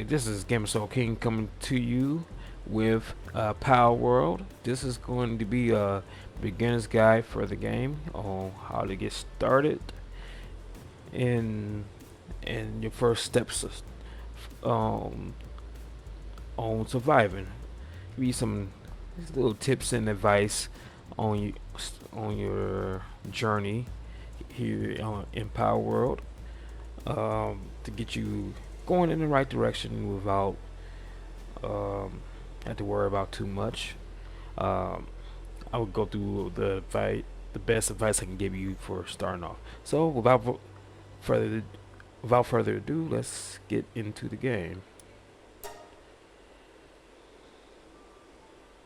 this is Gamer Soul King coming to you with Palworld. This is going to be a beginner's guide for the game on how to get started in your first steps um, on surviving. Give you some little tips and advice on on your journey here in Palworld to get you going in the right direction without have to worry about too much. Um, I would go through the best advice I can give you for starting off. So further without further ado, let's get into the game.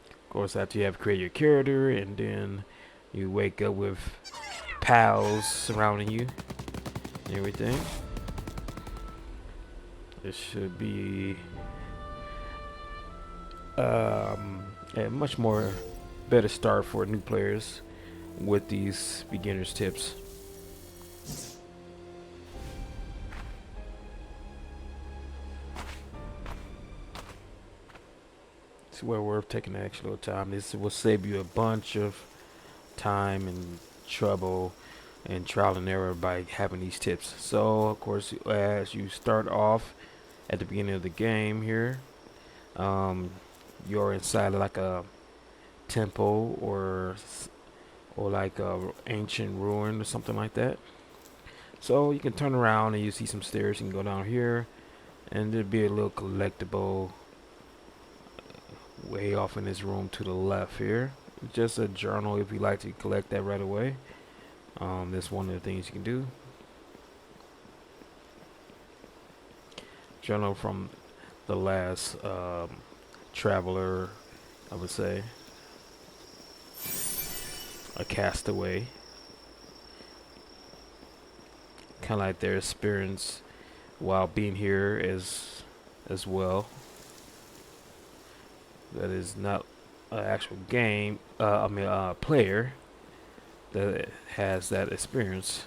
Of course, after you have created your character, and then you wake up with pals surrounding you and everything. This should be a much more better start for new players with these beginners tips. It's well worth taking the extra little time. This will save you a bunch of time and trouble and trial and error by having these tips. So of course, as you start off at the beginning of the game here, you're inside like a temple or like a ancient ruin or something like that. So you can turn around and you see some stairs. You can go down here, and there'd be a little collectible way off in this room to the left here. Just a journal if you like to collect that right away. That's one of the things you can do. Journal from the last traveler, I would say, a castaway, kind of like their experience while being here as well. That is not an actual game. Player that has that experience.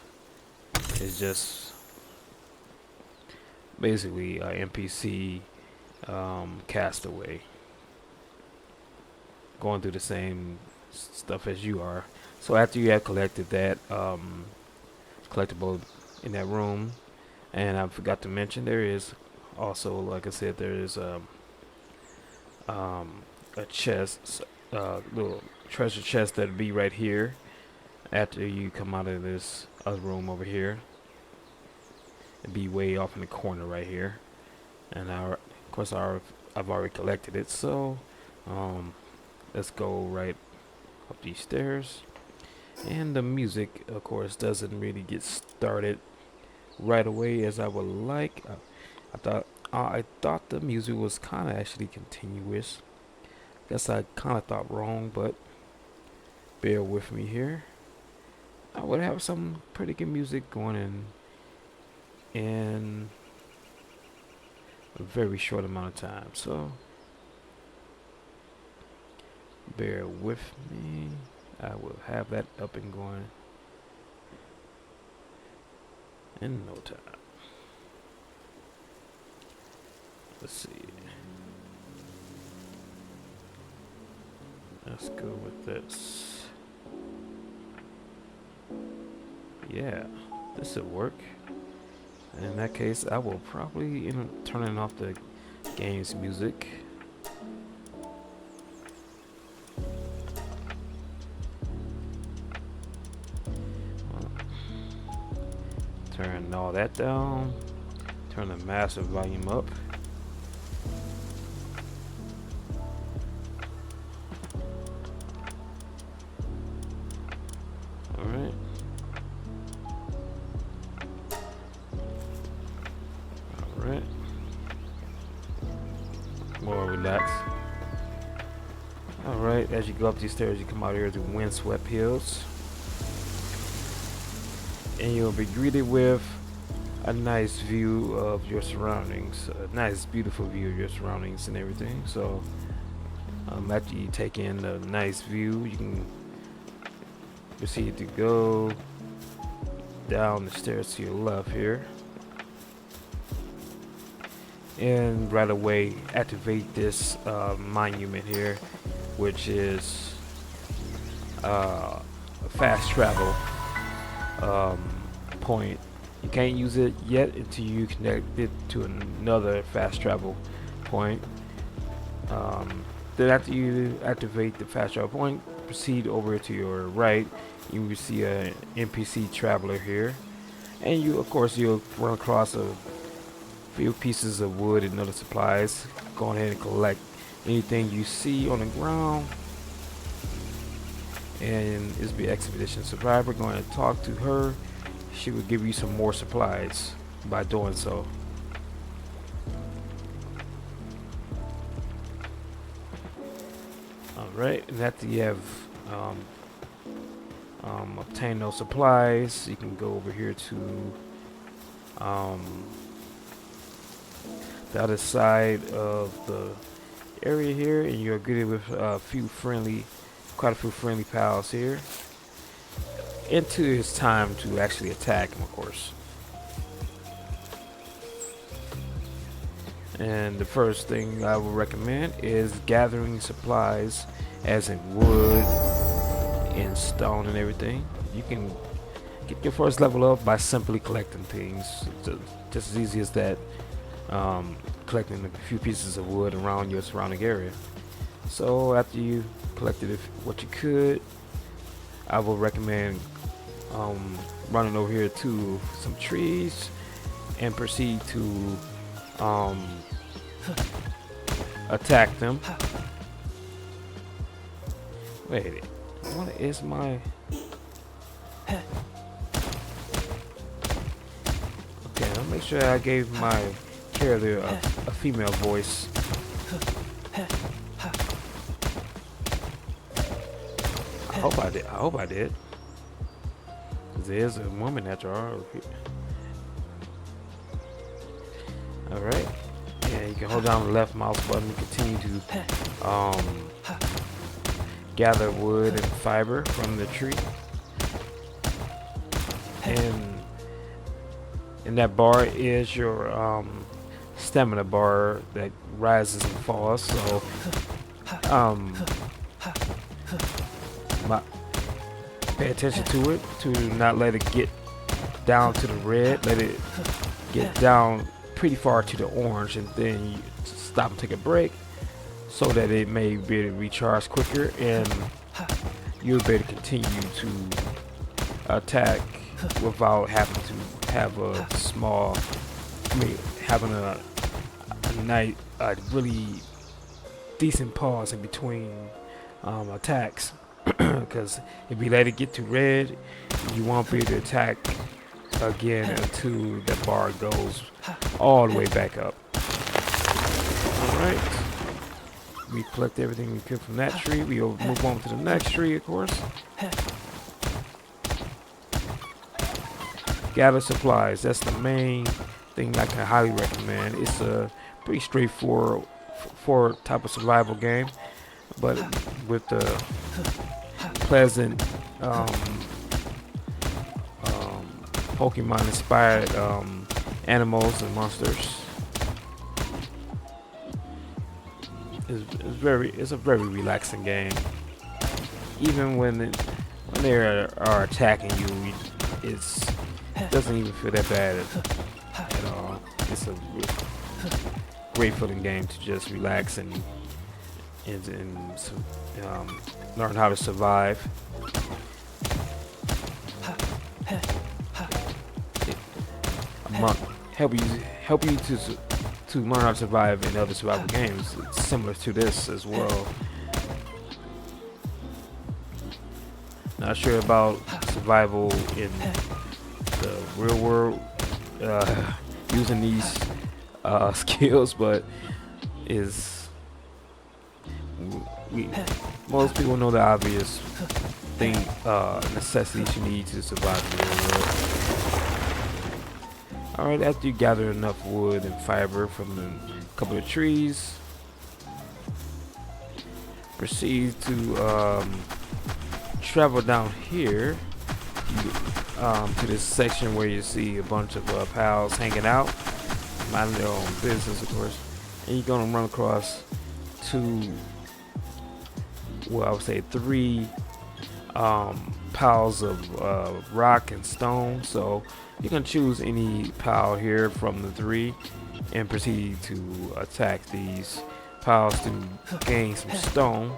It's just basically a NPC castaway going through the same stuff as you are. So after you have collected that collectible in that room, and I forgot to mention, there is also, like I said, there is a chest, little treasure chest that'll be right here after you come out of this other room over here. It'd be way off in the corner right here, and of course I've already collected it. So let's go right up these stairs. And the music, of course, doesn't really get started right away as I would like. I thought the music was kind of actually continuous. Guess I kind of thought wrong, but bear with me here. I would have some pretty good music going in a very short amount of time. So bear with me. I will have that up and going in no time. Let's see. Let's go with this. Yeah, this will work. In that case, I will probably end up turning off the game's music. Turn all that down. Turn the massive volume up. Alright. Alright. More relaxed. Alright, as you go up these stairs, you come out here to windswept hills. And you'll be greeted with a nice view of your surroundings, a nice beautiful view of your surroundings and everything. So after you take in the nice view, you can proceed to go down the stairs to your left here. and right away activate this monument here, which is a fast travel um, point. You can't use it yet until you connect it to another fast travel point. Then after you activate the fast travel point, proceed over to your right. You will see an NPC traveler here, and you, of course, you'll run across a few pieces of wood and other supplies. Go ahead and collect anything you see on the ground. And it's be Expedition Survivor. Going to talk to her. She will give you some more supplies by doing so. Alright, and after you have obtained those supplies, you can go over here to the other side of the area here, and you're greeted with quite a few friendly pals here. Until it's time to actually attack them, of course. And the first thing I would recommend is gathering supplies, as in wood and stone and everything. You can get your first level up by simply collecting things. Just as easy as that. Collecting a few pieces of wood around your surrounding area. So after you collected what you could, I will recommend running over here to some trees and proceed to attack them. Wait, what is my... Okay, I'll make sure I gave my character a female voice. I hope I did. I hope I did. There's a woman after all. Alright. And you can hold down the left mouse button to continue to gather wood and fiber from the tree. And that bar is your stamina bar that rises and falls. So pay attention to it, to not let it get down to the red. Let it get down pretty far to the orange, and then you stop and take a break so that it may be able to recharge quicker, and you'll be able to continue to attack without having to have a small, having a really decent pause in between attacks. Because if you let it get to red, you won't be able to attack again until the bar goes all the way back up. Alright, we collect everything we could from that tree. We'll move on to the next tree, of course. Gather supplies. That's the main thing I can highly recommend. It's a pretty straightforward type of survival game, but with the pleasant Pokemon inspired animals and monsters. It's a very relaxing game. Even when they are attacking you, it doesn't even feel that bad at all. It's a great feeling game to just relax and learn how to survive. Help you to learn how to survive in other survival games. It's similar to this as well. Not sure about survival in the real world using these skills, but most people know the obvious necessities you need to survive in the real world. Alright, after you gather enough wood and fiber from a couple of trees, proceed to travel down here to this section where you see a bunch of pals hanging out. minding their own business, of course. And you're gonna run across two, well, I would say three piles of rock and stone. So you can choose any pile here from the three and proceed to attack these piles to gain some stone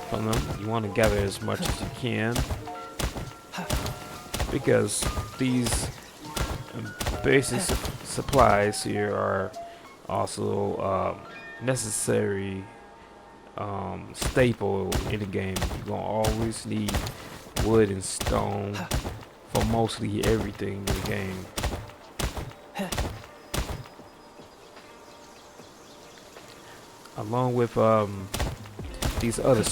from them. You want to gather as much as you can, because these basic supplies here are also necessary staple in the game. You're gonna always need wood and stone for mostly everything in the game. Along with these other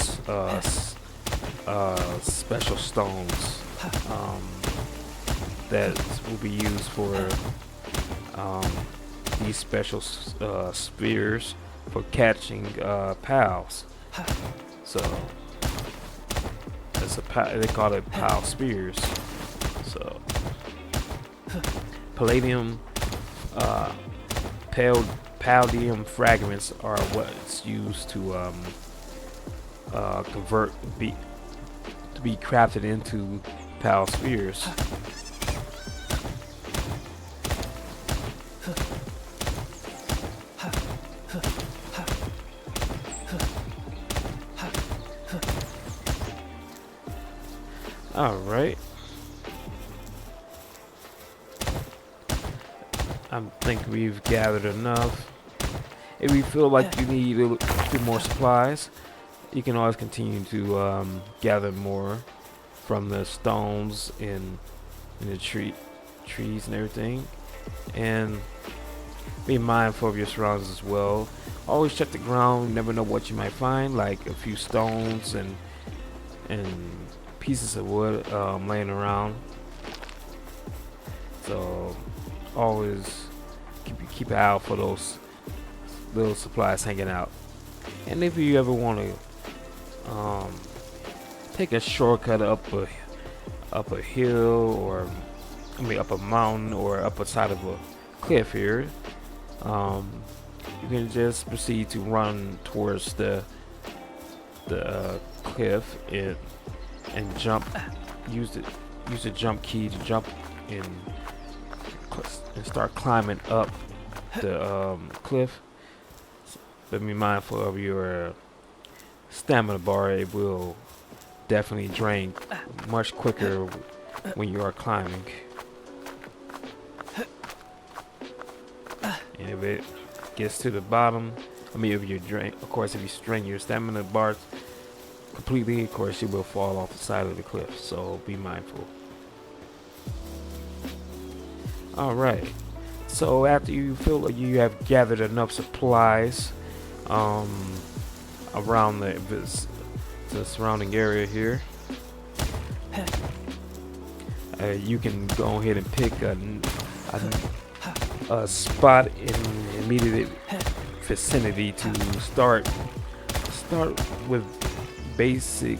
special stones that will be used for these special spears for catching pals. So it's they call it pal spears. So palladium, palladium fragments are what's used to convert to be crafted into pal spears. All right. I think we've gathered enough. If you feel like you need a few more supplies, you can always continue to gather more from the stones in the trees and everything. And be mindful of your surroundings as well. Always check the ground. You never know what you might find, like a few stones and pieces of wood laying around. So always keep an eye out for those little supplies hanging out. And if you ever want to take a shortcut up a hill, or up a mountain, or up a side of a cliff here, you can just proceed to run towards the cliff and jump. Use the jump key to jump and start climbing up the cliff. But be mindful of your stamina bar. It will definitely drain much quicker when you are climbing. And if it gets to the bottom, if you drain, of course, if you strain your stamina bar completely, of course, you will fall off the side of the cliff. So be mindful. All right. So after you feel like you have gathered enough supplies around the surrounding area here, you can go ahead and pick a spot in immediate vicinity to start with basic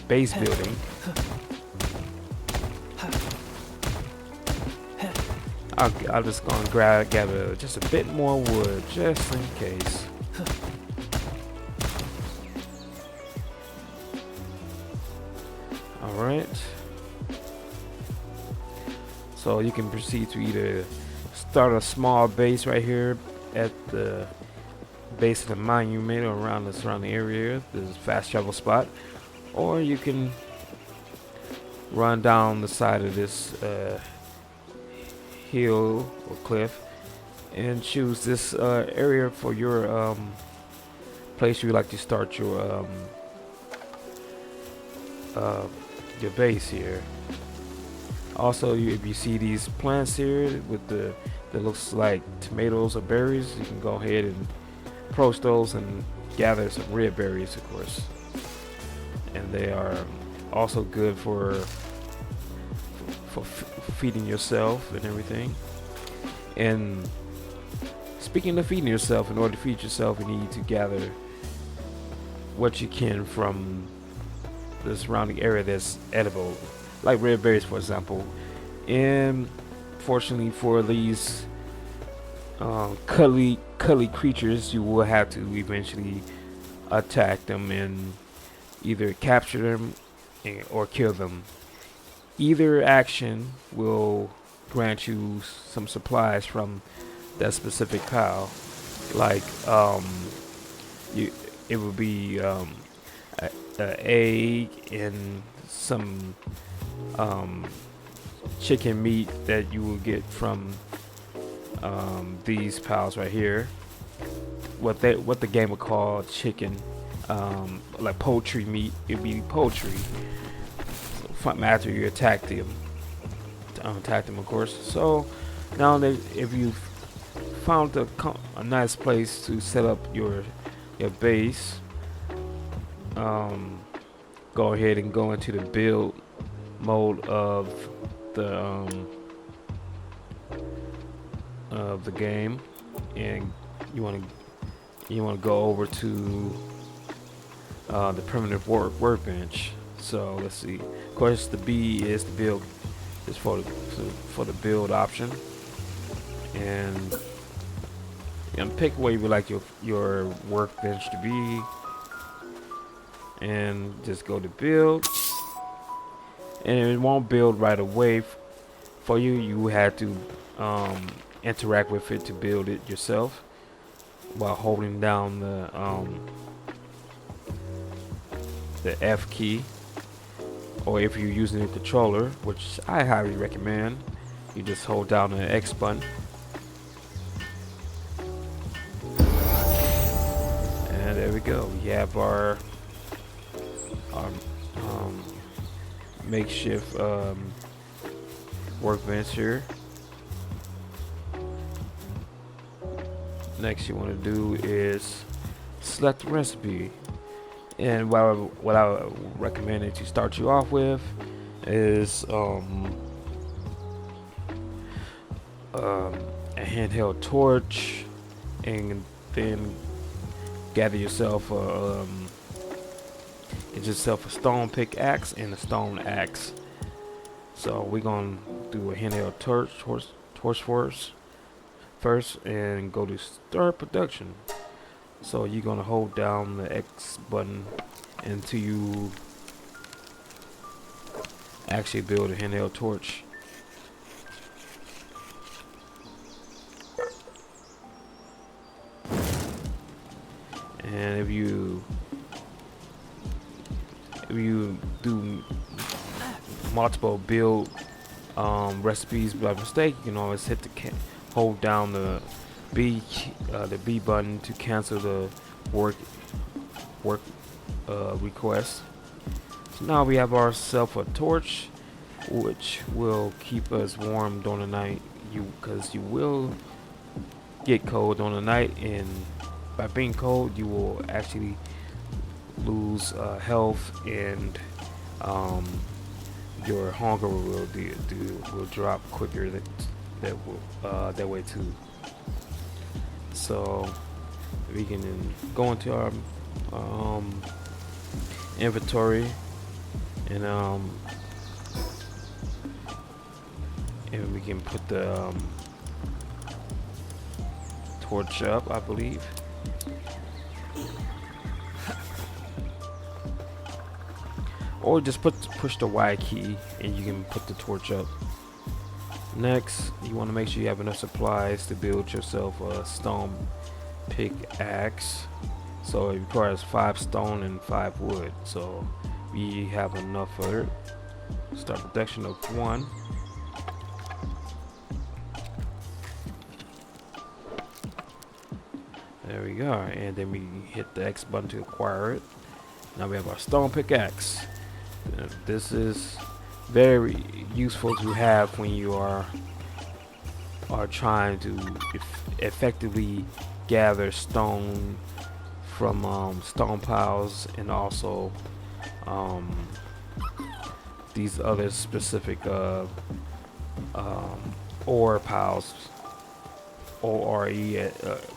base building. I'm just gonna gather just a bit more wood just in case. All right. So you can proceed to either start a small base right here at the base of the monument or around the surrounding area, this fast travel spot, or you can run down the side of this hill or cliff and choose this area for your place you would like to start your base here. Also, if you see these plants here with that looks like tomatoes or berries, you can go ahead and approach those and gather some red berries, of course. And they are also good for feeding yourself and everything. And speaking of feeding yourself, in order to feed yourself, you need to gather what you can from the surrounding area that's edible, like red berries, for example. And fortunately for these cuddly creatures, you will have to eventually attack them and either capture them or kill them. Either action will grant you some supplies from that specific pile. Like you, it would be a egg and some um, chicken meat that you will get from these piles right here. What the game would call chicken, like poultry meat. It'd be poultry. After you attack them, of course. So now that if you've found a nice place to set up your base, um, go ahead and go into the build mode the of the game, and you want to go over to the primitive workbench. So let's see. Of course, the B is the build, is for the build option, and pick where you would like your workbench to be, and just go to build. And it won't build right away for you. You had to interact with it to build it yourself while holding down the F key, or if you're using a controller, which I highly recommend, you just hold down the X button. And there we go. We have our makeshift workbench here. Next you want to do is select the recipe, and what I recommend to start you off with is a handheld torch, and then gather yourself get yourself a stone pickaxe and a stone axe. So we're gonna do a handheld torch first, and go to start production. So you're gonna hold down the X button until you actually build a handheld torch. And if you do multiple build recipes by mistake, you can always hit hold down the B button to cancel the work request. So now we have ourselves a torch, which will keep us warm during the night. Because you will get cold during the night, and by being cold, you will actually lose health, and your hunger will drop quicker. That way too. So we can then go into our inventory, and we can put the torch up, I believe. Or just push the Y key and you can put the torch up. Next, you want to make sure you have enough supplies to build yourself a stone pickaxe. So it requires 5 stone and 5 wood. So we have enough for it. Start production of 1. There we go. And then we hit the X button to acquire it. Now we have our stone pickaxe. This is very useful to have when you are trying to effectively gather stone from stone piles, and also these other specific ore piles, ORE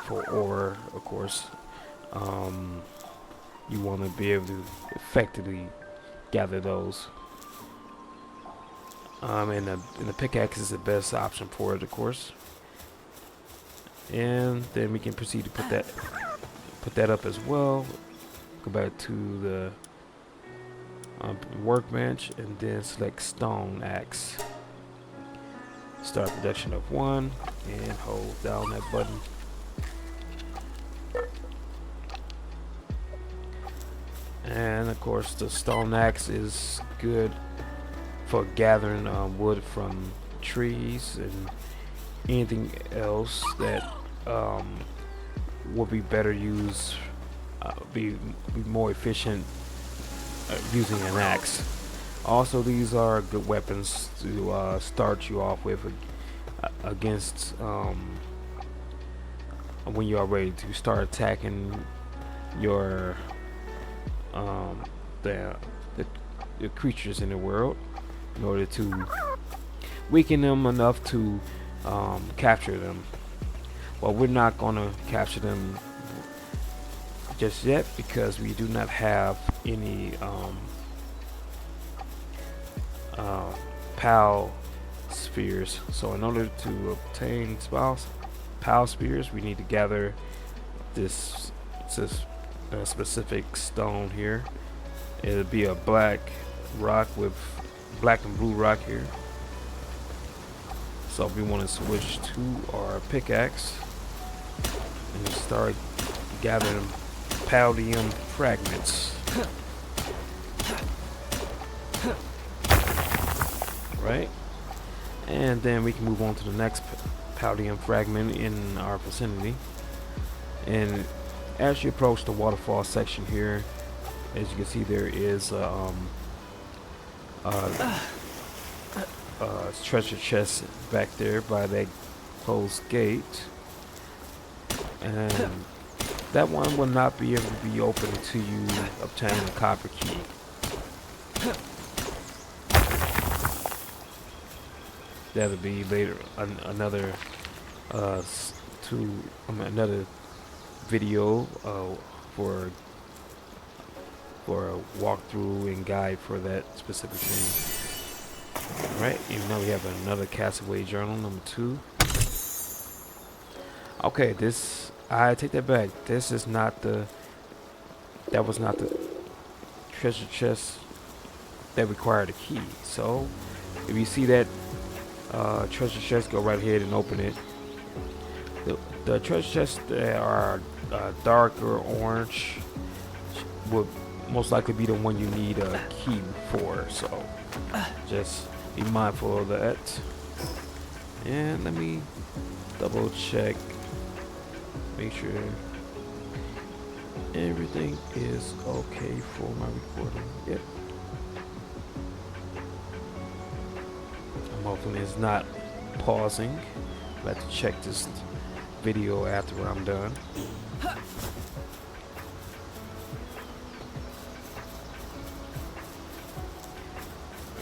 for ore, of course. You want to be able to effectively gather those. And the pickaxe is the best option for it, of course. And then we can proceed to put that up as well. Go back to the workbench and then select stone axe. Start production of 1 and hold down that button. And of course the stone axe is good for gathering wood from trees and anything else that would be better used, be more efficient using an axe. Also, these are good weapons to start you off with against when you are ready to start attacking your the creatures in the world, in order to weaken them enough to capture them. Well, we're not going to capture them just yet because we do not have any PAL spheres. So in order to obtain PAL spheres, we need to gather this specific stone here. It'll be a black rock with black and blue rock here. So we want to switch to our pickaxe and start gathering Palworld fragments. Right? And then we can move on to the next Palworld fragment in our vicinity. And as you approach the waterfall section here, as you can see, there is a treasure chest back there by that closed gate, and that one will not be able to be open until you obtain a copper key. That'll be later another another video for a walkthrough and guide for that specific thing. Alright, even though we have another Castaway Journal, number 2. Okay, this, I take that back. This is not the, that was not the treasure chest that required a key. So, if you see that treasure chest, go right ahead and open it. The treasure chests that are darker orange would most likely be the one you need a key for, so just be mindful of that. And let me double check, make sure everything is okay for my recording. Yep. I'm hoping it's not pausing. I'll have to check this video after I'm done.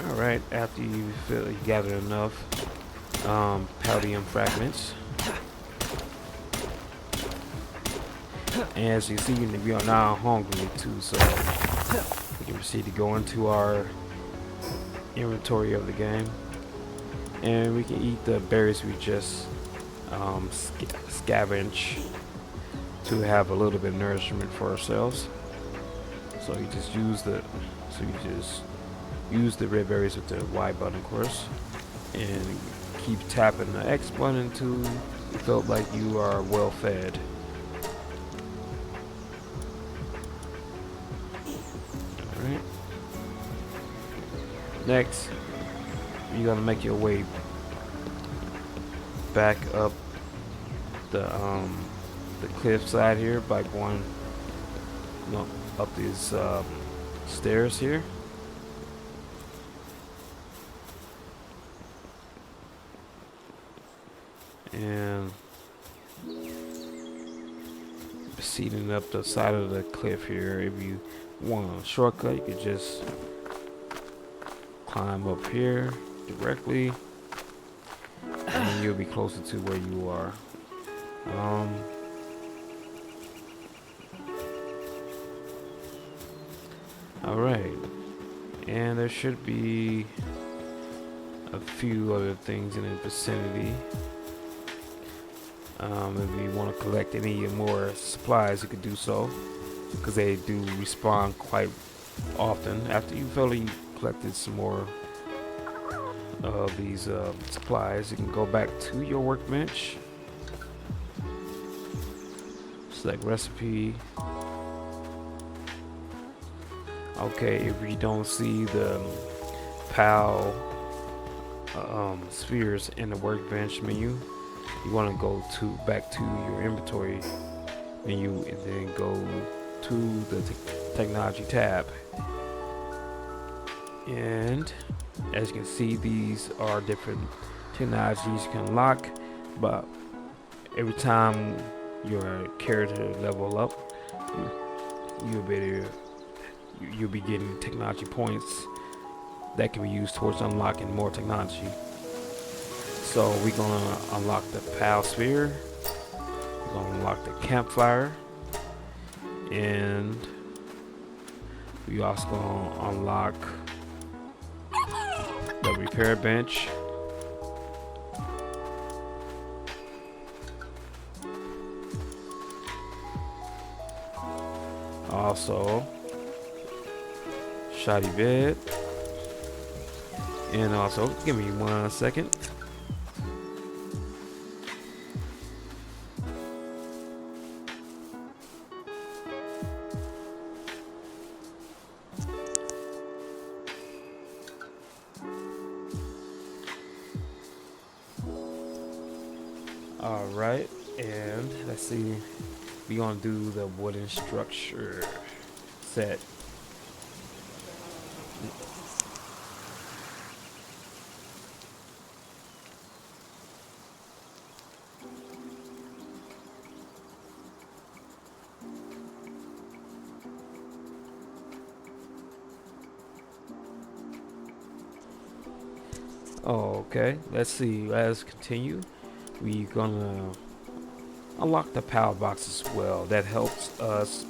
Alright, after you feel you gather enough Palworld fragments, and as you see, we are now hungry too, so we can proceed to go into our inventory of the game, and we can eat the berries we just scavenge to have a little bit of nourishment for ourselves. So you just use the red berries with the Y button, of course, and keep tapping the X button until you feel like you are well fed. Alright. Next, you're gonna make your way back up the cliff side here by going up these stairs here. And proceeding up the side of the cliff here. If you want a shortcut, you could just climb up here directly, and you'll be closer to where you are. Alright, and there should be a few other things in the vicinity. If you want to collect any more supplies, you could do so, because they do respawn quite often. After you feel you collected some more of these supplies, you can go back to your workbench, select recipe. Okay, if you don't see the PAL spheres in the workbench menu, you want to go back to your inventory menu and then go to the technology tab. And as you can see, these are different technologies you can unlock, but every time your character level up, you'll be getting technology points that can be used towards unlocking more technology. So we're gonna unlock the PAL sphere, we're gonna unlock the campfire, and we also gonna unlock the repair bench. Also, shoddy bed. And also, give me 1 second. All right, and let's see. We're gonna do the wooden structure set. Okay, let's see. Let's continue. We're gonna unlock the power box as well. That helps us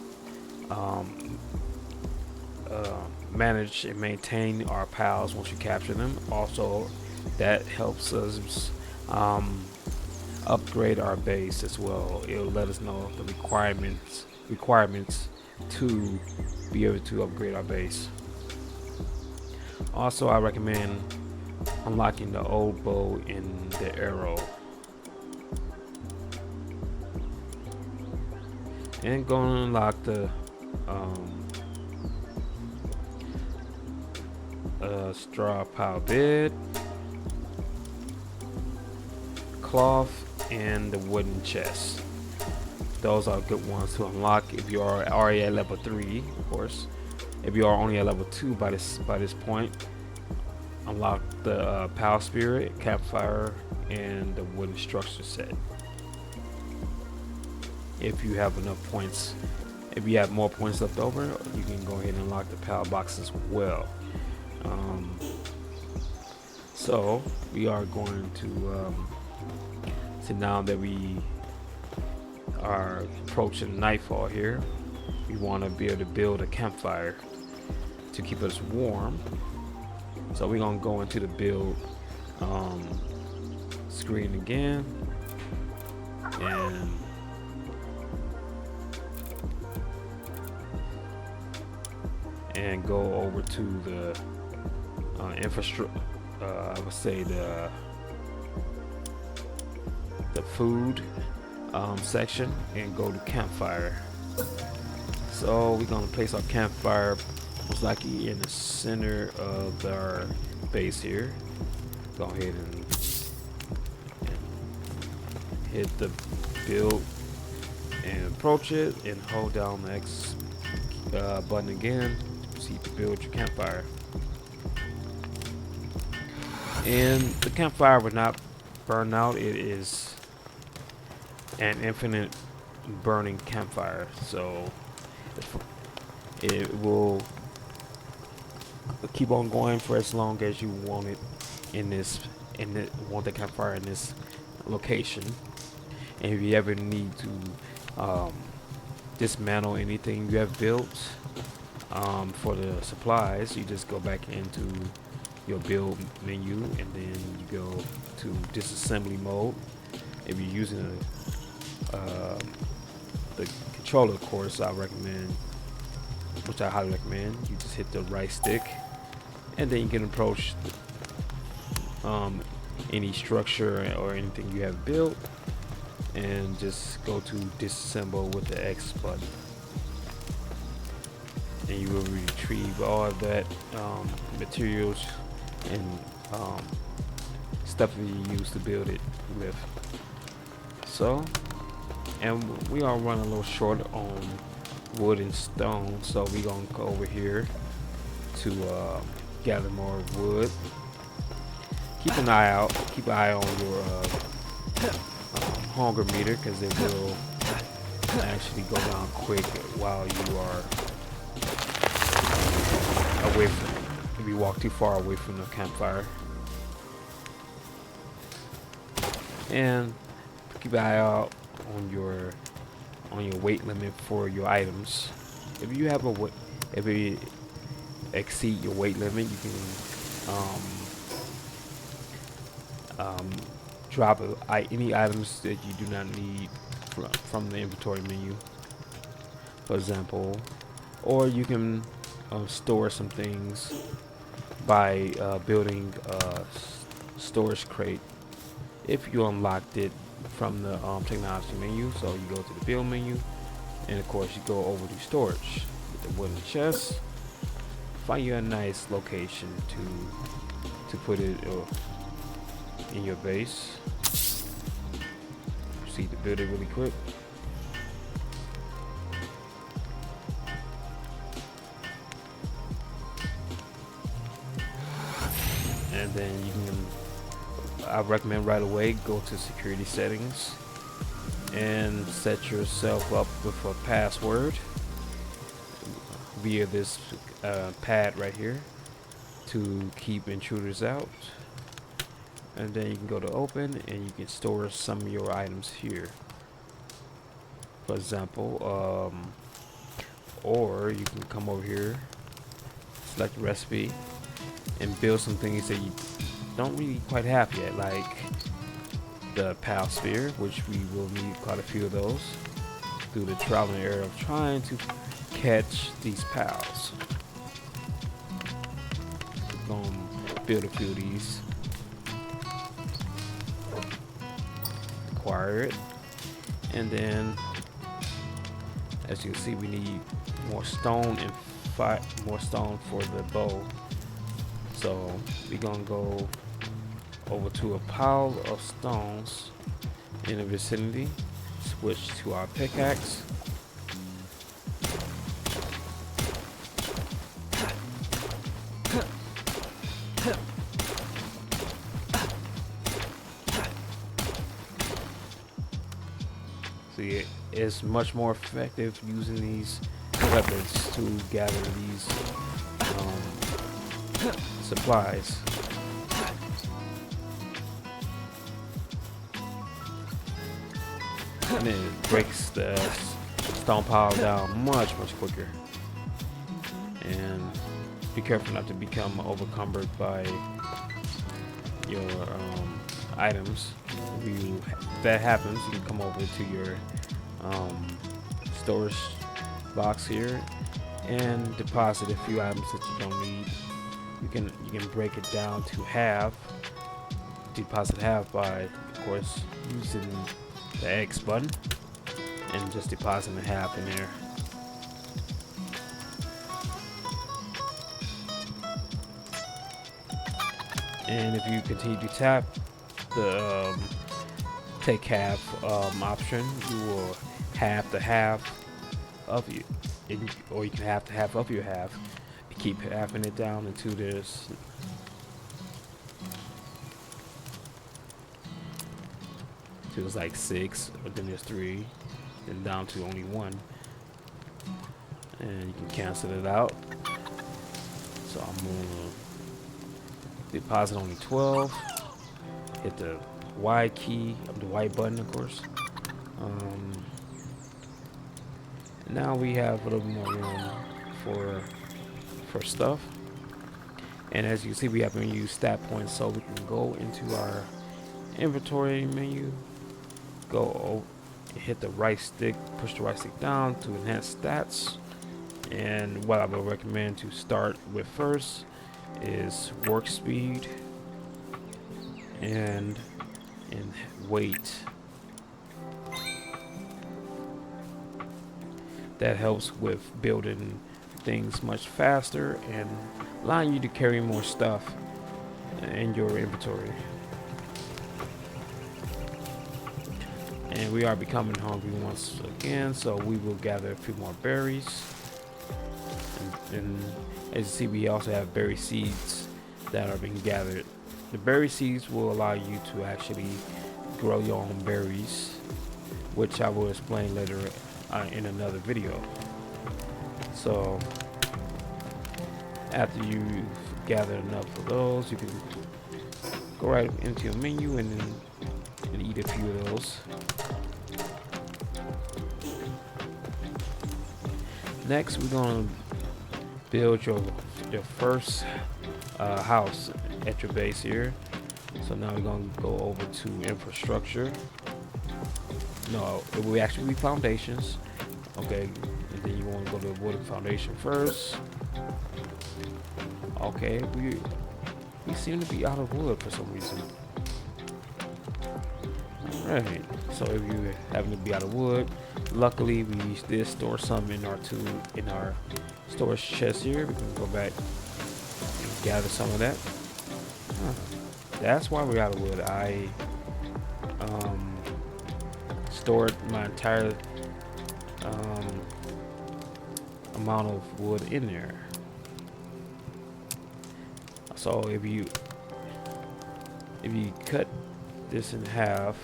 manage and maintain our pals once you capture them. Also, that helps us upgrade our base as well. It'll let us know the requirements to be able to upgrade our base. Also, I recommend unlocking the old bow and the arrow, and going to unlock the straw pile bed, cloth, and the wooden chest. Those are good ones to unlock if you are already at level 3, of course. If you are only at level 2 by this point, unlock the Power Spirit, Campfire, and the wooden structure set. If you have enough points, if you have more points left over, you can go ahead and unlock the Power Box as well. So we are going to so now that we are approaching nightfall here, we want to be able to build a campfire to keep us warm. So we're gonna go into the build screen again, and go over to the infrastructure. I would say the food section, and go to campfire. So we're gonna place our campfire most likely in the center of our base here. Go ahead and hit the build and approach it, and hold down the X button again to build your campfire. And the campfire will not burn out. It is an infinite burning campfire, so it will keep on going for as long as you want it want the campfire in this location. And if you ever need to dismantle anything you have built for the supplies, you just go back into your build menu, and then you go to disassembly mode. If you're using the controller, of course, I recommend, which I highly recommend, you just hit the right stick, and then you can approach any structure or anything you have built, and just go to disassemble with the X button, and you will retrieve all of that materials and stuff that you use to build it with. So, and we are running a little short on wood and stone, so we're gonna go over here to gather more wood. Keep an eye out. Keep an eye on your hunger meter, because it will actually go down quick while you are away from. If you walk too far away from the campfire. And keep an eye out on your weight limit for your items. If you have if you exceed your weight limit, you can drop any items that you do not need from the inventory menu, for example, or you can store some things by building a storage crate if you unlocked it from the technology menu. So you go to the build menu, and of course you go over to storage with the wooden chest. Find you a nice location to put it in your base. Proceed to build it really quick. And then you can, I recommend right away, go to security settings and set yourself up with a password via this pad right here to keep intruders out. And then you can go to open, and you can store some of your items here, for example, or you can come over here, select recipe, and build some things that you don't really quite have yet, like the pal sphere, which we will need quite a few of those through the trial and error of trying to catch these pals. We're gonna build a few of these, acquire it, and then as you can see, we need more stone and more stone for the bow. So we're gonna go over to a pile of stones in the vicinity, switch to our pickaxe, see, it's much more effective using these weapons to gather these supplies. And then it breaks the stone pile down much quicker. And be careful not to become overcumbered by your items. If that happens, you can come over to your storage box here and deposit a few items that you don't need. You can break it down to half. Deposit half by, of course, using the X button, and just depositing half in there. And if you continue to tap the take half option, you will have the half of you, or you can have the half of your half. You keep halving it down into this. So it was like 6, but then there's 3, then down to only 1, and you can cancel it out. So I'm gonna deposit only 12. Hit the Y key, the Y button, of course. Now we have a little more room for stuff, And as you can see, we haven't used stat points, so we can go into our inventory menu, go hit the right stick, push the right stick down to enhance stats. And what I would recommend to start with first is work speed and weight. That helps with building things much faster and allowing you to carry more stuff in your inventory. And we are becoming hungry once again, so we will gather a few more berries. And as you see, we also have berry seeds that are being gathered. The berry seeds will allow you to actually grow your own berries, which I will explain later in another video. So after you've gathered enough of those, you can go right into your menu and eat a few of those. Next, we're going to build your first house at your base here. So now we're going to go over to infrastructure. No, it will actually be foundations. Okay, and then you want to go to wooden foundation first. Okay, we seem to be out of wood for some reason. Alright, so if you happen to be out of wood, luckily we did store some in our storage chest here. We can go back and gather some of that. That's why we're out of wood. I stored my entire amount of wood in there. So if you cut this in half,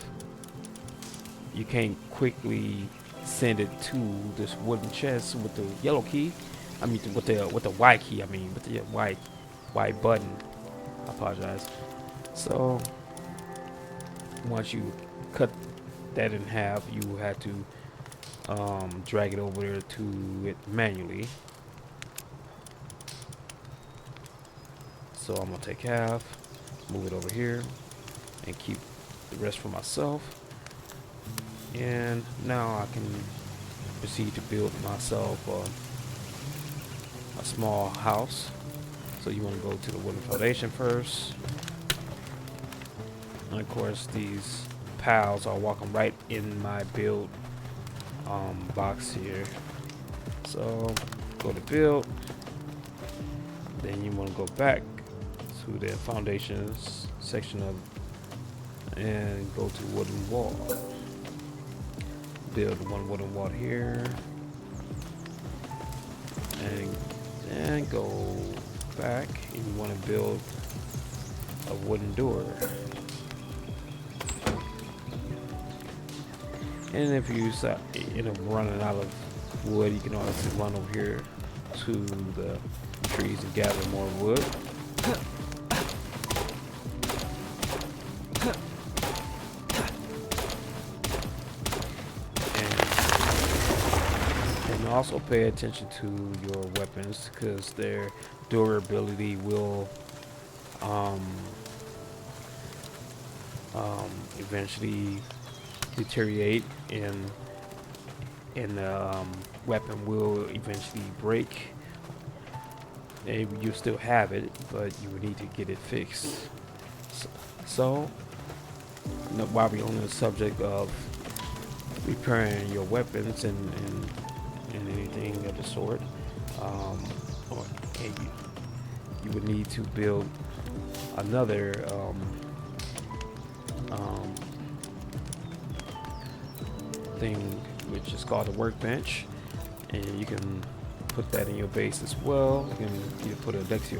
you can't quickly send it to this wooden chest with the yellow key. I mean with the Y key. I mean with the Y button. I apologize. So once you cut that in half, you have to drag it over there to it manually. So I'm gonna take half, move it over here, and keep the rest for myself. And now I can proceed to build myself a small house. So you want to go to the wooden foundation first. And of course these pals are walking right in my build box here. So go to build. Then you want to go back to the foundations section of and go to wooden wall. Build one wooden wall here, and then go back and you want to build a wooden door. And if you end up running out of wood, you can also run over here to the trees and gather more wood. And also pay attention to your weapons, because their durability will eventually deteriorate, and the weapon will eventually break. And you still have it, but you would need to get it fixed. So while we're on the subject of repairing your weapons and anything of the sort, you would need to build another thing, which is called a workbench, and you can put that in your base as well. You can either put it next to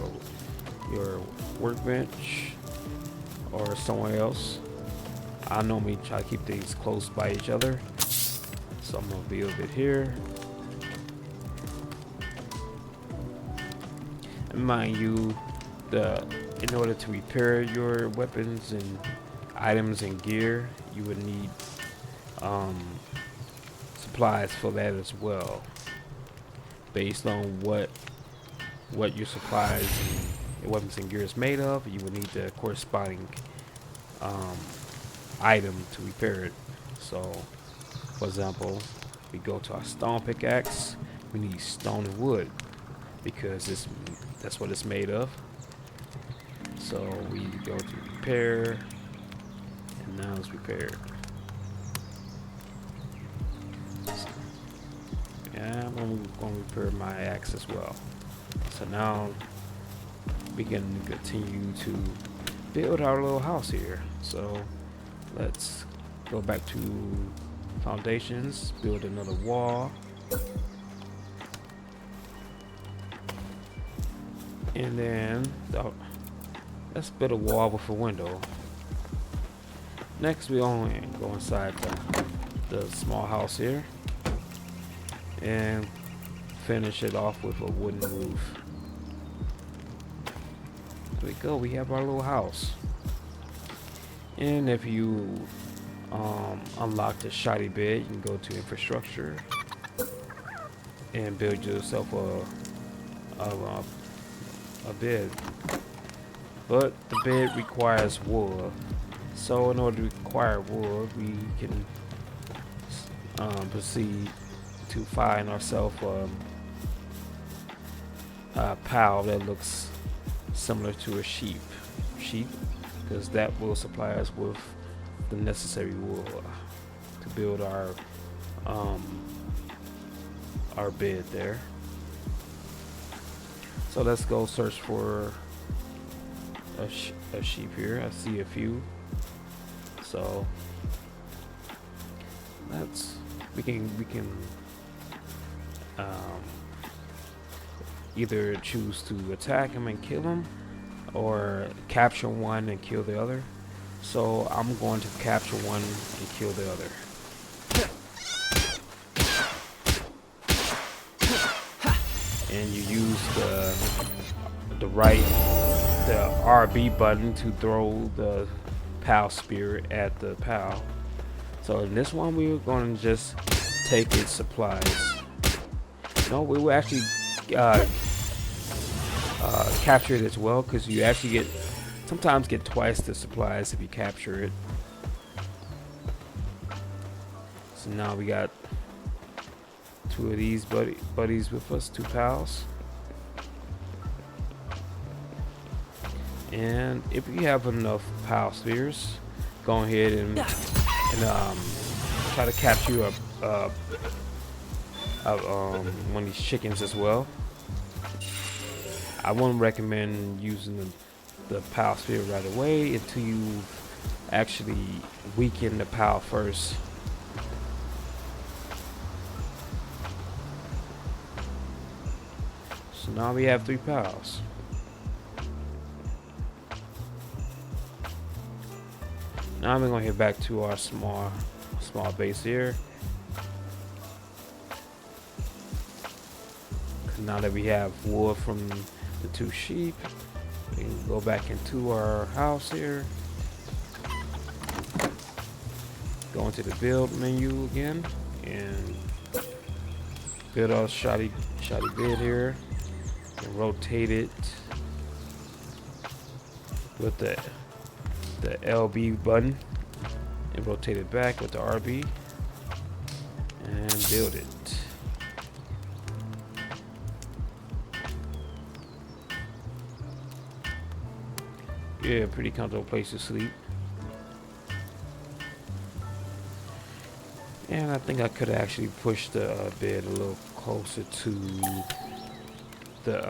your workbench or somewhere else. I normally try to keep things close by each other, so I'm gonna build it here. And mind you, in order to repair your weapons and items and gear, you would need supplies for that as well, based on what your supplies weapons and gear is made of, you would need the corresponding um, item to repair it. So, for example, we go to our stone pickaxe. We need stone and wood because that's what it's made of. So we go to repair, and now it's repaired. Yeah, I'm going to repair my axe as well. So now we can continue to build our little house here. So let's go back to foundations, build another wall. And then let's build a wall with a window. Next we only go inside the small house here and finish it off with a wooden roof. There we go, we have our little house. And if you unlock the shoddy bed, you can go to infrastructure and build yourself a bed. But the bed requires wood. So in order to acquire wood, we can proceed to find ourselves a pal that looks similar to a sheep, because that will supply us with the necessary wood to build our bed there. So let's go search for a sheep here. I see a few. So we can either choose to attack him and kill him, or capture one and kill the other. So I'm going to capture one and kill the other. And you use the RB button to throw the PAL spear at the PAL. So in this one, we were going to just take its supplies. No, we will actually capture it as well, because you actually sometimes get twice the supplies if you capture it. So now we got two of these buddies with us, two pals. And if you have enough PAL spears, go ahead and try to capture one of these chickens as well. I wouldn't recommend using the PAL spear right away until you actually weaken the PAL first. So now we have 3 PALs. Now I'm going to head back to our small base here. Now that we have wood from the 2 sheep, we can go back into our house here. Go into the build menu again and build our shoddy bed here, and rotate it with the LB button, and rotate it back with the RB and build it. Yeah, pretty comfortable place to sleep. And I think I could actually push the bed a little closer to the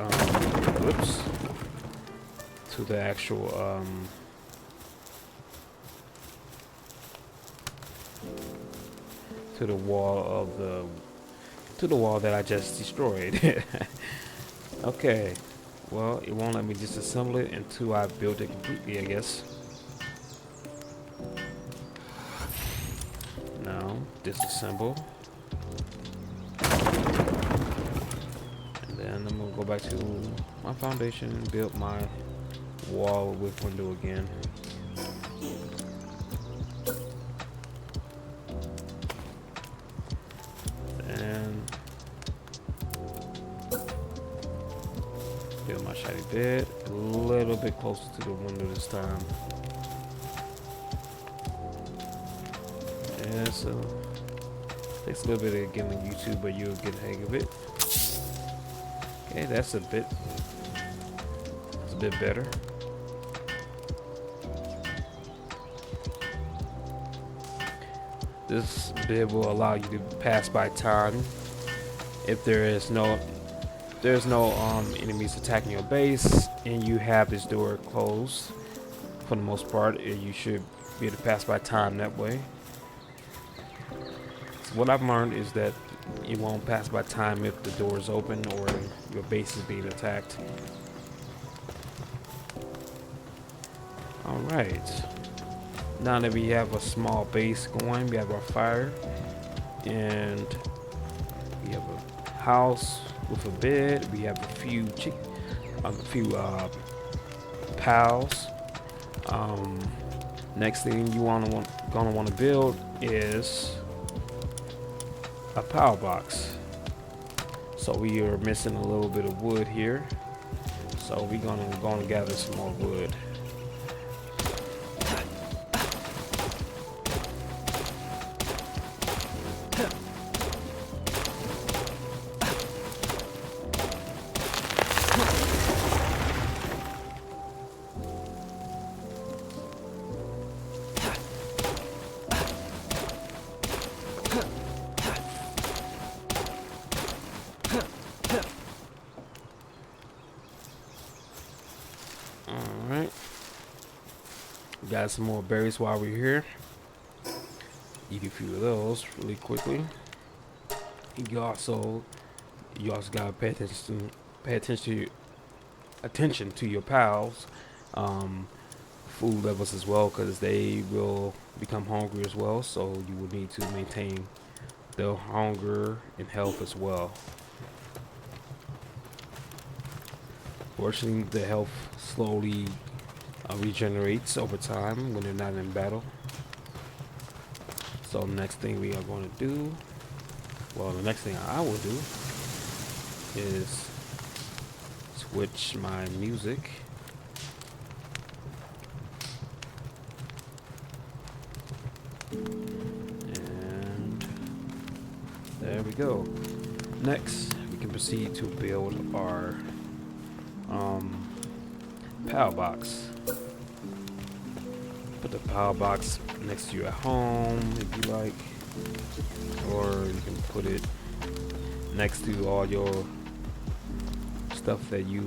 to the actual to the wall that I just destroyed. Okay, well, it won't let me disassemble it until I build it completely, I guess. Now disassemble, and then I'm gonna go back to my foundation and build my wall with window again. tiny bit, a little bit closer to the window this time. Yeah, so takes a little bit of getting on YouTube, but you'll get the hang of it. Okay, that's a bit better. This bid will allow you to pass by time if there's no enemies attacking your base and you have this door closed. For the most part, you should be able to pass by time that way. So what I've learned is that you won't pass by time if the door is open or your base is being attacked. Alright. Now that we have a small base going, we have our fire, and we have a house with a bed. We have a few pals. Next thing you gonna want to build is a power box. So we are missing a little bit of wood here. So we're gonna gather some more wood. Alright. Got some more berries while we're here. Eat a few of those really quickly. You also gotta pay attention to your pals, food levels as well, because they will become hungry as well. So you will need to maintain their hunger and health as well. Fortunately, the health slowly regenerates over time when they're not in battle. So next thing we are going to do, well, the next thing I will do is switch my music. And there we go. Next, we can proceed to build our power box. Put the power box next to you at home if you like, or you can put it next to all your stuff that you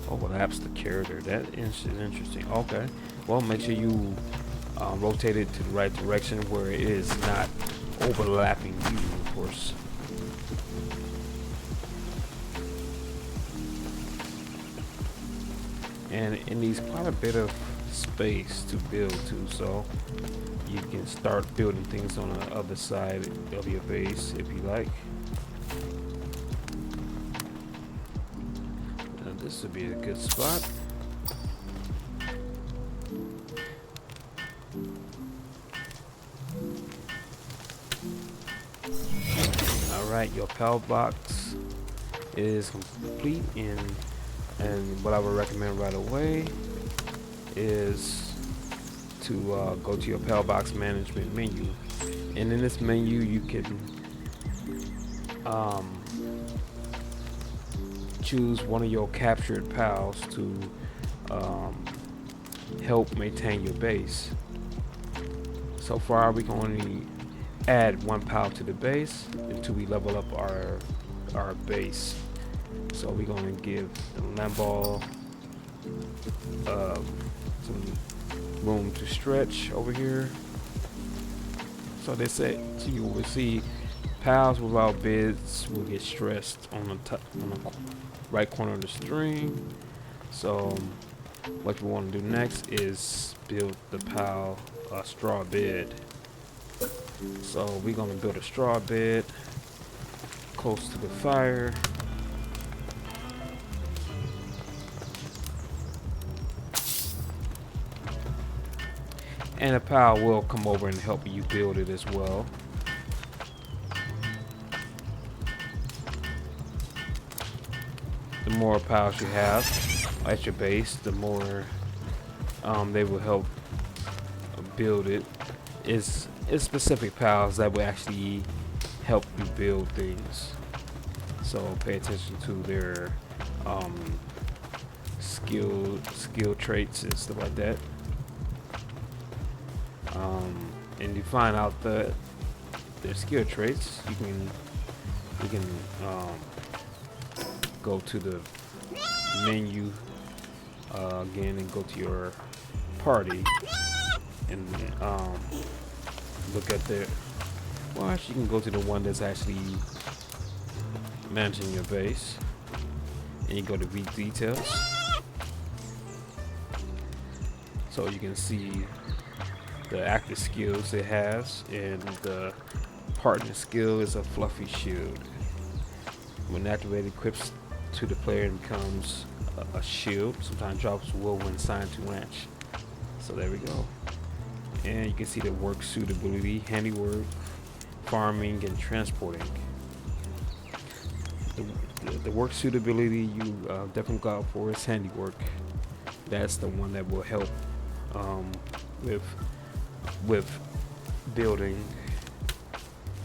overlaps the character. That is interesting. Okay, well, make sure you rotate it to the right direction where it is not overlapping you, of course. And it needs quite a bit of space to build too, so you can start building things on the other side of your base if you like. Now this would be a good spot. Alright, your power box is complete, and what I would recommend right away is to go to your power box management menu, and in this menu you can choose one of your captured pals to help maintain your base. So far we can only add one pal to the base until we level up our base. So we're going to give the lamp ball some room to stretch over here. So they say, so you will see pals without beds will get stressed on the right corner of the string. So what we want to do next is build the pal straw bed. So we're going to build a straw bed close to the fire. and a pal will come over and help you build it as well. The more pals you have at your base, the more they will help build it. It's specific pals that will actually help you build things. So pay attention to their skill traits and stuff like that. And you find out their skill traits. You can go to the menu again and go to your party and look at their. Well, actually, you can go to the one that's actually managing your base, and you go to view details, so you can see the active skills it has, and the partner skill is a fluffy shield. When activated, equips to the player and becomes a shield. Sometimes drops will when assigned to ranch. So there we go. And you can see the work suitability, handiwork, farming, and transporting. The work suitability you definitely got for is handiwork. That's the one that will help with building.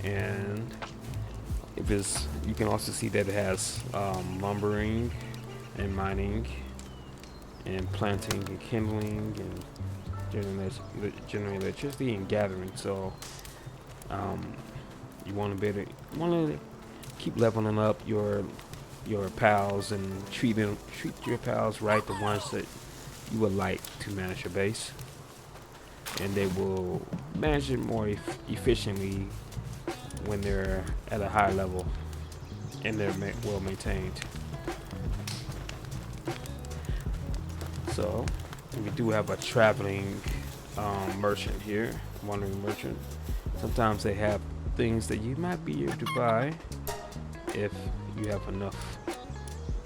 And if it's, you can also see that it has lumbering and mining and planting and kindling and generating electricity and gathering. So you want to keep leveling up your pals and treat your pals right, the ones that you would like to manage your base, and they will manage it more efficiently when they're at a high level and they're well maintained. So we do have a traveling merchant here, wandering merchant. Sometimes they have things that you might be able to buy if you have enough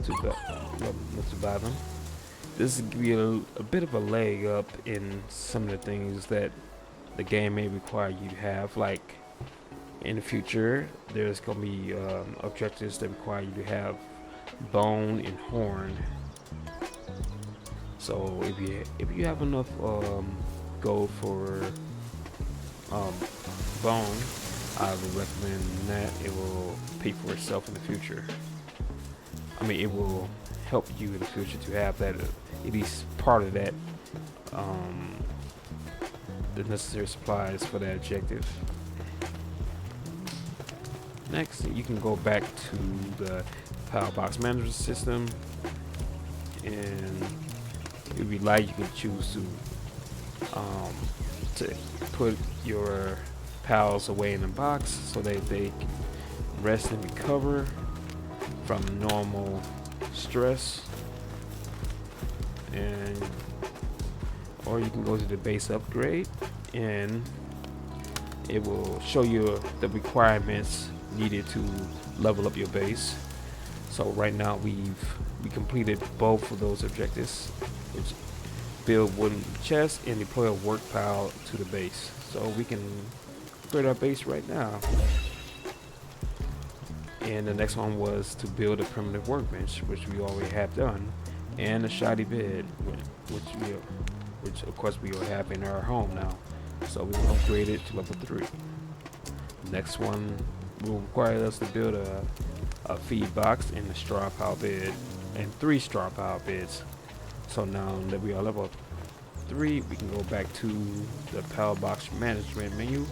to buy them. This will give you a bit of a leg up in some of the things that the game may require you to have. Like in the future, there's going to be objectives that require you to have bone and horn. So if you have enough gold for bone, I would recommend that. It will pay for itself in the future. I mean, it will help you in the future to have that, at least part of that, the necessary supplies for that objective. Next, you can go back to the Power Box Management System, and if you like, you can choose to put your pals away in the box so that they can rest and recover from normal stress. And or you can go to the base upgrade, and it will show you the requirements needed to level up your base. So right now we completed both of those objectives, which build wooden chests and deploy a work pile to the base. So we can upgrade our base right now. And the next one was to build a primitive workbench, which we already have done, and a shoddy bed, which of course we will have in our home now. So we will upgrade it to level 3. Next one will require us to build a feed box and a straw pile bed, and 3 straw pile beds. So now that we are level 3, we can go back to the Power Box Management menu,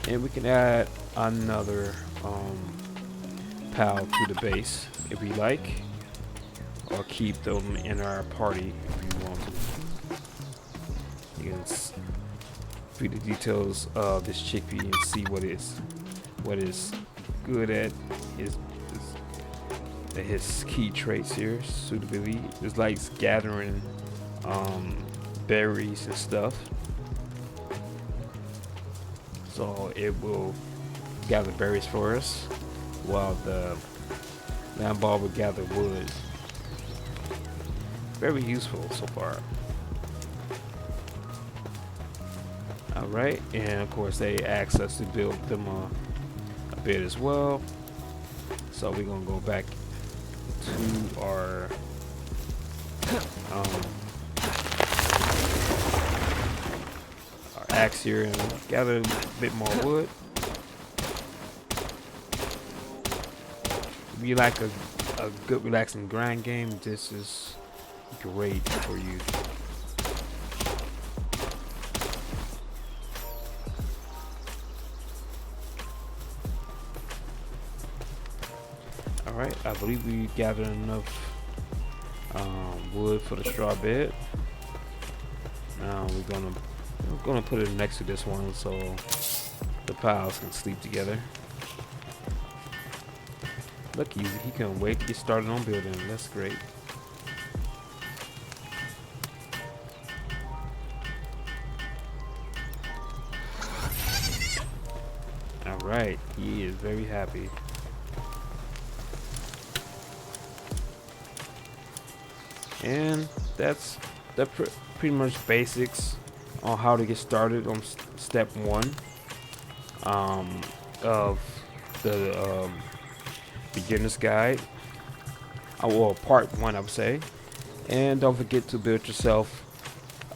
and we can add another pal to the base if we like, or keep them in our party if you want to. You can read the details of this chickpea and see what is good at his key traits here. Suitability is like gathering berries and stuff, so it will gather berries for us while the land ball will gather wood. Very useful so far. Alright, and of course they asked us to build them a bit as well. So we're gonna go back to our axe here and gather a bit more wood. If you like a good relaxing grind game, this is great for you. Alright, I believe we gathered enough wood for the straw bed. Now we're gonna put it next to this one so the piles can sleep together. Look, he can wait to get started on building. That's great. Alright, he is very happy. And that's pretty much basics on how to get started on step 1 of the beginner's guide. Well, part 1, I would say. And don't forget to build yourself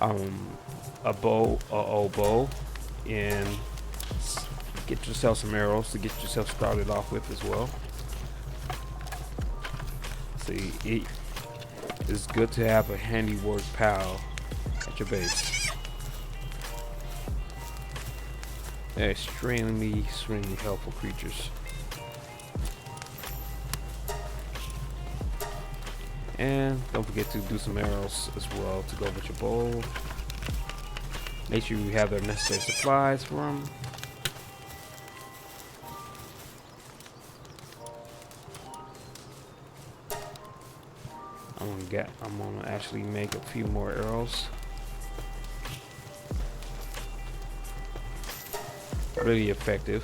a bow, bow, and get yourself some arrows to get yourself started off with as well. See, it's good to have a handiwork pal at your base. They're extremely helpful creatures. And don't forget to do some arrows as well to go with your bow. Make sure you have the necessary supplies for them. I'm gonna actually make a few more arrows. Really effective.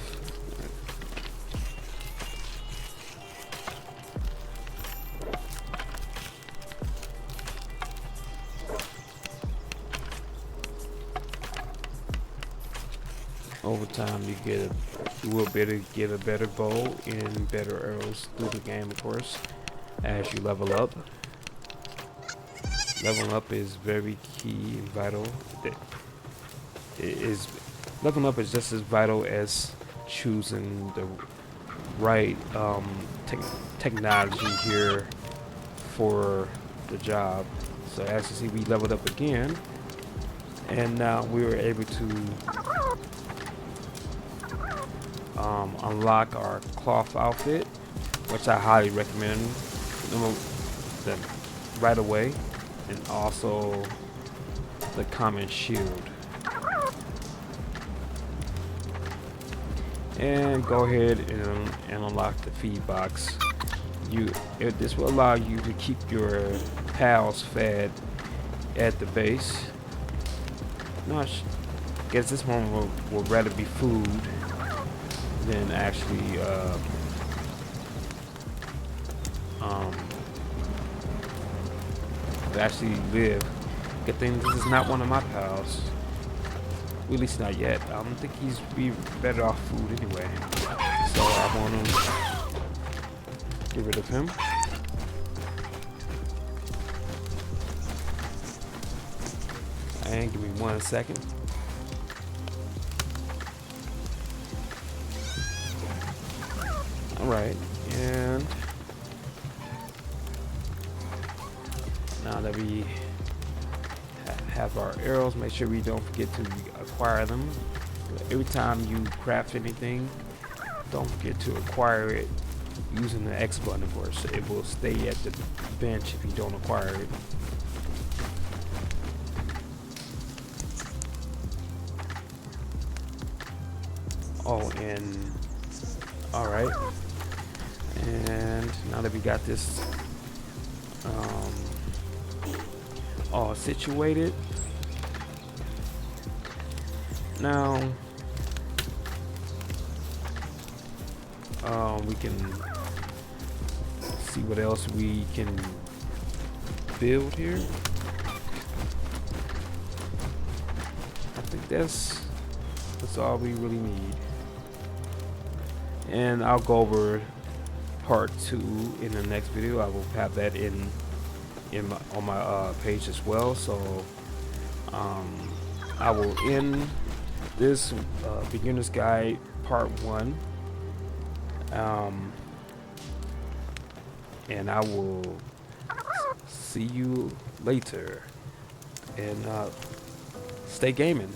Over time, you will get a better bow and better arrows through the game, of course, as you level up. Leveling up is very key and vital. Leveling up is just as vital as choosing the right technology here for the job. So as you see, we leveled up again, and now we were able to unlock our cloth outfit, which I highly recommend right away. And also the common shield. And go ahead and unlock the feed box. This will allow you to keep your pals fed at the base. No, I guess this one will rather be food than actually live. Good thing this is not one of my pals. Well, at least not yet. I don't think he's be better off food anyway. So I want to get rid of him. And give me 1 second. Alright, and now that we have our arrows, make sure we don't forget to acquire them. Every time you craft anything, don't forget to acquire it using the X button, of course. It will stay at the bench if you don't acquire it. Oh, and alright. And now that we got this all situated, now we can see what else we can build here. I think that's That's all we really need. And I'll go over part 2 in the next video. I will have that on my page as well. So I will end this beginner's guide part 1, and I will see you later, and stay gaming.